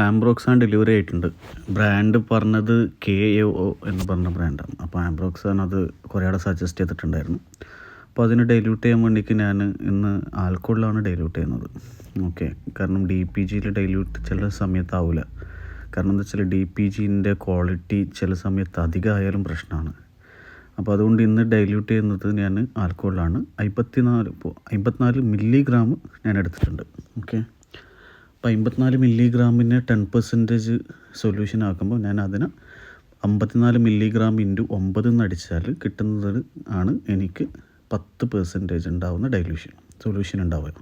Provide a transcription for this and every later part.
ആംബ്രോക്സാൻ delivery ആയിട്ടുണ്ട്. Brand പറഞ്ഞത് KAO എന്ന് പറഞ്ഞ ബ്രാൻഡാണ്. അപ്പോൾ ആംബ്രോക്സാൻ അത് കുറേ ആൾ സജസ്റ്റ് ചെയ്തിട്ടുണ്ടായിരുന്നു. അപ്പോൾ അതിന് ഡൈല്യൂട്ട് ചെയ്യാൻ വേണ്ടിയിട്ട് ഞാൻ ഇന്ന് ആൽക്കഹോളിലാണ് ഡൈല്യൂട്ട് ചെയ്യുന്നത്. ഓക്കെ, കാരണം DPGയിൽ ഡൈല്യൂട്ട് ചില സമയത്താവില്ല. കാരണം എന്താ വെച്ചാൽ DPGൻ്റെ ക്വാളിറ്റി ചില സമയത്ത് അധികമായാലും പ്രശ്നമാണ്. അപ്പോൾ അതുകൊണ്ട് ഇന്ന് ഡൈല്യൂട്ട് ചെയ്യുന്നത് ഞാൻ ആൽക്കഹോളിലാണ്. 54 മില്ലിഗ്രാം ഞാൻ എടുത്തിട്ടുണ്ട്. ഓക്കെ, അപ്പോൾ 54 മില്ലിഗ്രാമിനെ 10% സൊല്യൂഷൻ ആക്കുമ്പോൾ ഞാൻ അതിന് 54 മില്ലിഗ്രാം ഇൻറ്റു 9 എന്ന് അടിച്ചാൽ കിട്ടുന്നത് ആണ് എനിക്ക് 10% ഉണ്ടാവുന്ന സൊല്യൂഷൻ ഉണ്ടാവുക.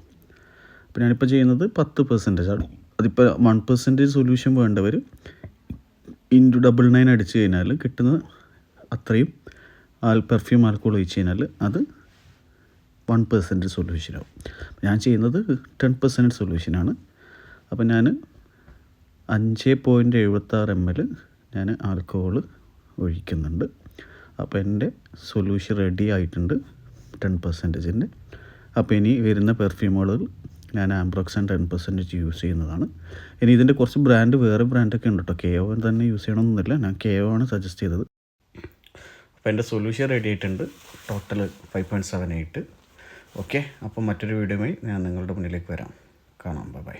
അപ്പോൾ ഞാനിപ്പോൾ ചെയ്യുന്നത് 10% ആണ്. അതിപ്പോൾ 1% സൊല്യൂഷൻ വേണ്ടവർ ഇൻറ്റു 99 അടിച്ച് കഴിഞ്ഞാൽ കിട്ടുന്നത് അത്രയും പെർഫ്യൂം ആൽക്കഹോൾ ഒഴിച്ച് കഴിഞ്ഞാൽ അത് 1% സൊല്യൂഷനാവും. ഞാൻ ചെയ്യുന്നത് 10% സൊല്യൂഷനാണ്. അപ്പോൾ ഞാൻ 5.76 ml ഞാൻ ആൽക്കഹോൾ ഒഴിക്കുന്നുണ്ട്. അപ്പോൾ എൻ്റെ സൊല്യൂഷൻ റെഡി ആയിട്ടുണ്ട് 10%. അപ്പോൾ ഇനി വരുന്ന പെർഫ്യൂമുകൾ ഞാൻ ആംബ്രോക്സാൻ 10% യൂസ് ചെയ്യുന്നതാണ്. ഇനി ഇതിൻ്റെ കുറച്ച് വേറെ ബ്രാൻഡൊക്കെ ഉണ്ട് കേട്ടോ. KO തന്നെ യൂസ് ചെയ്യണമെന്നൊന്നുമില്ല, ഞാൻ KO ആണ് സജസ്റ്റ് ചെയ്തത്. അപ്പോൾ എൻ്റെ സൊല്യൂഷൻ റെഡി ആയിട്ടുണ്ട്. ടോട്ടൽ 5.78. ഓക്കെ, അപ്പോൾ മറ്റൊരു വീഡിയോയുമായി ഞാൻ നിങ്ങളുടെ മുന്നിലേക്ക് വരാം. കാണാം. ബൈ.